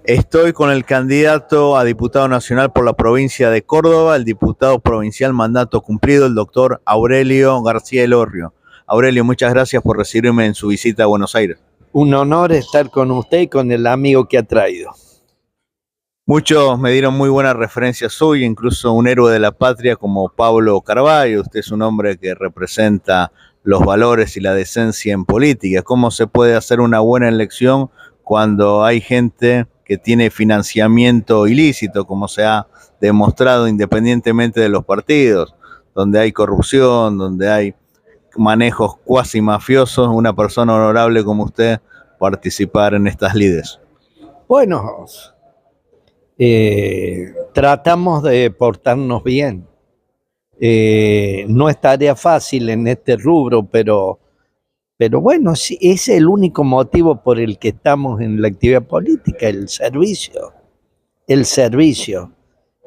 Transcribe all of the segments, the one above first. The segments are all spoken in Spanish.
Estoy con el candidato a diputado nacional por la provincia de Córdoba, el diputado provincial mandato cumplido, el doctor Aurelio García Elorrio. Aurelio, muchas gracias por recibirme en su visita a Buenos Aires. Un honor estar con usted y con el amigo que ha traído. Muchos me dieron muy buenas referencias hoy, incluso un héroe de la patria como Pablo Carvalho. Usted es un hombre que representa los valores y la decencia en política. ¿Cómo se puede hacer una buena elección cuando hay gente que tiene financiamiento ilícito, como se ha demostrado independientemente de los partidos, donde hay corrupción, donde hay manejos cuasi mafiosos? Una persona honorable como usted participar en estas lides. Bueno, tratamos de portarnos bien. No es tarea fácil en este rubro, pero bueno, sí, es el único motivo por el que estamos en la actividad política, el servicio. El servicio.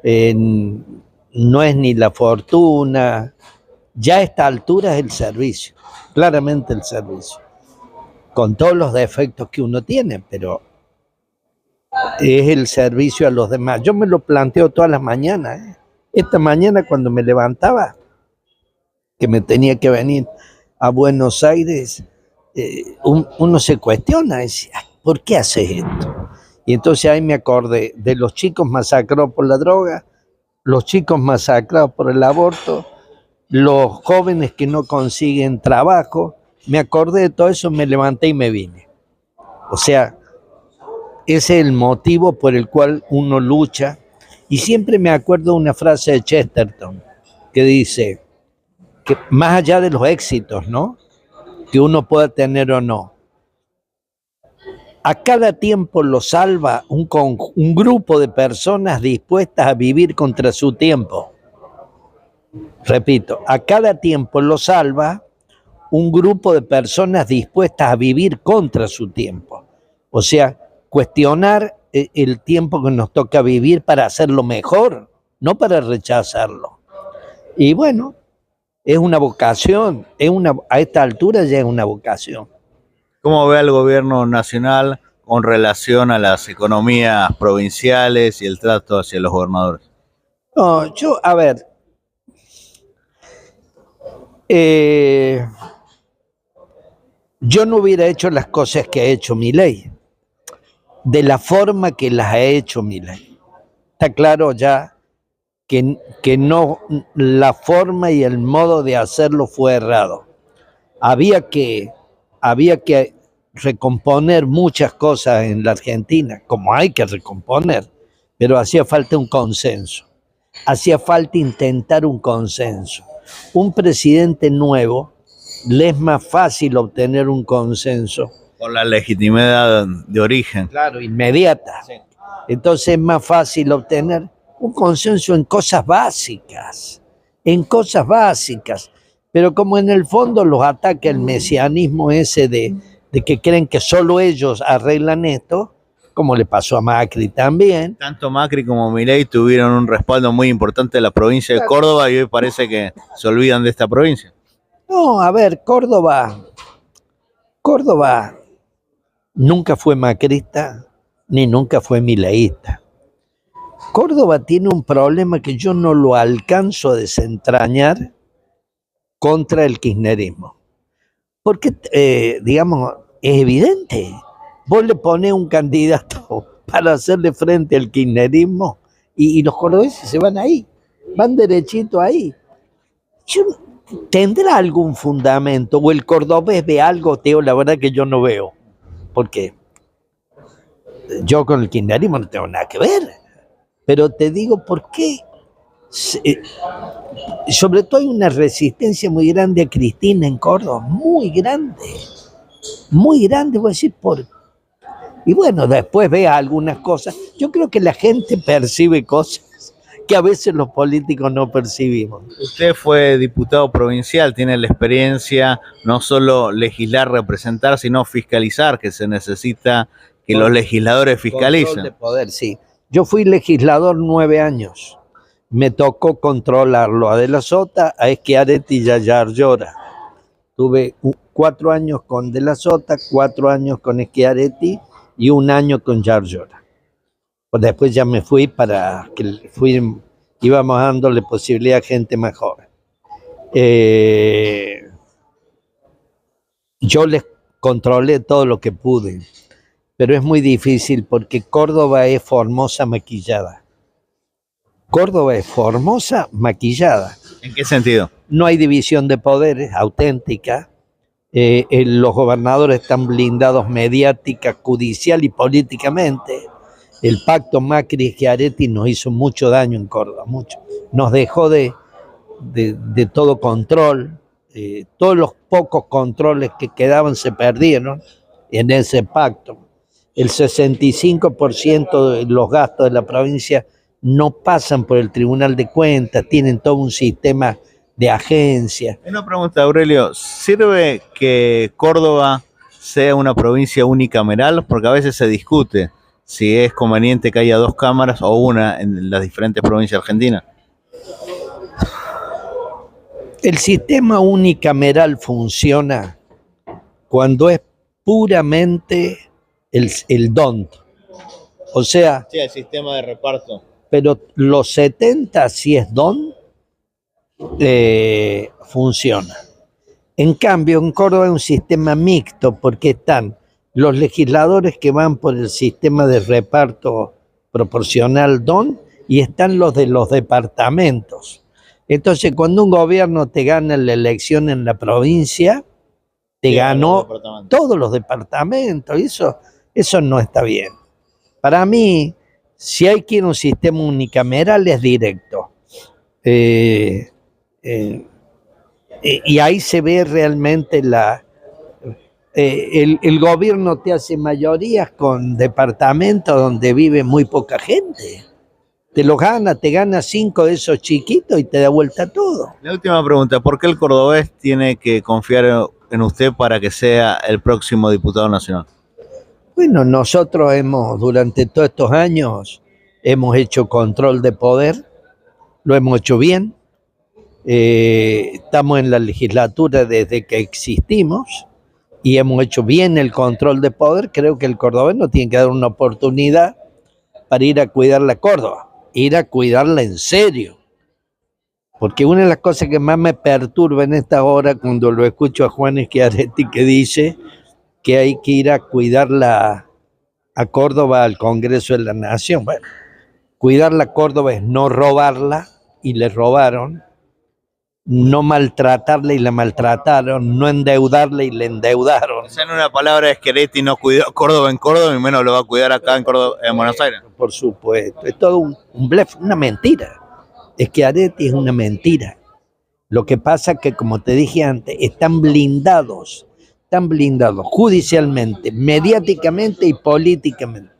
No es ni la fortuna, ya a esta altura es el servicio, claramente el servicio, con todos los defectos que uno tiene, pero es el servicio a los demás. Yo me lo planteo todas las mañanas. Esta mañana cuando me levantaba, que me tenía que venir a Buenos Aires, uno se cuestiona, dice, ¿por qué haces esto? Y entonces ahí me acordé de los chicos masacrados por la droga, los chicos masacrados por el aborto, los jóvenes que no consiguen trabajo. Me acordé de todo eso, me levanté y me vine. O sea, ese es el motivo por el cual uno lucha. Y siempre me acuerdo de una frase de Chesterton que dice que más allá de los éxitos, ¿no?, que uno pueda tener o no, a cada tiempo lo salva un grupo de personas dispuestas a vivir contra su tiempo. Repito, a cada tiempo lo salva un grupo de personas dispuestas a vivir contra su tiempo. O sea, cuestionar el tiempo que nos toca vivir para hacerlo mejor, no para rechazarlo. Y bueno, es una vocación, a esta altura ya es una vocación. ¿Cómo ve al gobierno nacional con relación a las economías provinciales y el trato hacia los gobernadores? No, a ver, yo no hubiera hecho las cosas que ha hecho Milei, de la forma que las ha hecho Milei. Está claro ya que no, la forma y el modo de hacerlo fue errado. Había que recomponer muchas cosas en la Argentina, como hay que recomponer, pero hacía falta un consenso. Hacía falta intentar un consenso. Un presidente nuevo le es más fácil obtener un consenso. Por la legitimidad de origen. Claro, inmediata. Sí. Entonces es más fácil obtener un consenso en cosas básicas, pero como en el fondo los ataca el mesianismo ese de que creen que solo ellos arreglan esto, como le pasó a Macri también. Tanto Macri como Milei tuvieron un respaldo muy importante de la provincia de Córdoba y hoy parece que se olvidan de esta provincia. No, a ver, Córdoba nunca fue macrista ni nunca fue mileísta. Córdoba tiene un problema que yo no lo alcanzo a desentrañar contra el kirchnerismo. Porque, digamos, es evidente. Vos le ponés un candidato para hacerle frente al kirchnerismo y los cordobeses se van ahí, van derechito ahí. ¿Tendrá algún fundamento? ¿O el cordobés ve algo, Teo? La verdad que yo no veo. Porque yo con el kirchnerismo no tengo nada que ver. Pero te digo por qué. Sobre todo hay una resistencia muy grande a Cristina en Córdoba, muy grande, voy a decir por. Y bueno, después ve algunas cosas. Yo creo que la gente percibe cosas que a veces los políticos no percibimos. Usted fue diputado provincial, tiene la experiencia no solo legislar, representar, sino fiscalizar, que se necesita que los legisladores fiscalicen. Control de poder, sí. Yo fui legislador 9 años. Me tocó controlarlo a De la Sota, a Schiaretti y a Yarlora. Tuve 4 años con De la Sota, 4 años con Schiaretti y 1 año con Yarlora. Pues después ya me fui para que íbamos dándole posibilidad a gente más joven. Yo les controlé todo lo que pude, pero es muy difícil porque Córdoba es Formosa maquillada. Córdoba es Formosa maquillada. ¿En qué sentido? No hay división de poderes auténtica. Los gobernadores están blindados mediática, judicial y políticamente. El pacto Macri-Schiaretti nos hizo mucho daño en Córdoba, mucho. Nos dejó de todo control. Todos los pocos controles que quedaban se perdieron en ese pacto. El 65% de los gastos de la provincia no pasan por el Tribunal de Cuentas, tienen todo un sistema de agencias. Una pregunta, Aurelio, ¿sirve que Córdoba sea una provincia unicameral? Porque a veces se discute si es conveniente que haya 2 cámaras o una en las diferentes provincias argentinas. El sistema unicameral funciona cuando es puramente el DONT. O sea, Sí, el sistema de reparto. pero los 70 si es DONT, funciona. En cambio, en Córdoba es un sistema mixto porque están los legisladores que van por el sistema de reparto proporcional DONT y están los de los departamentos. Entonces, cuando un gobierno te gana la elección en la provincia, te ganó todos los departamentos. Eso no está bien. Para mí, si hay que ir a un sistema unicameral, es directo. Y ahí se ve realmente el gobierno te hace mayorías con departamentos donde vive muy poca gente. Te gana 5 de esos chiquitos y te da vuelta todo. La última pregunta, ¿por qué el cordobés tiene que confiar en usted para que sea el próximo diputado nacional? Bueno, nosotros durante todos estos años, hemos hecho control de poder, lo hemos hecho bien. Estamos en la legislatura desde que existimos y hemos hecho bien el control de poder. Creo que el cordobés nos tiene que dar una oportunidad para ir a cuidar la Córdoba, ir a cuidarla en serio. Porque una de las cosas que más me perturba en esta hora, cuando lo escucho a Juan Schiaretti que dice que hay que ir a cuidarla a Córdoba al Congreso de la Nación. Bueno, cuidar la Córdoba es no robarla y le robaron, no maltratarla y la maltrataron, no endeudarla y le endeudaron. O sea, en una palabra, Schiaretti no cuidó Córdoba en Córdoba y menos lo va a cuidar acá en Córdoba, en Buenos Aires. Por supuesto, es todo un blef, una mentira. Schiaretti es una mentira. Lo que pasa es que, como te dije antes, están blindados judicialmente, mediáticamente y políticamente.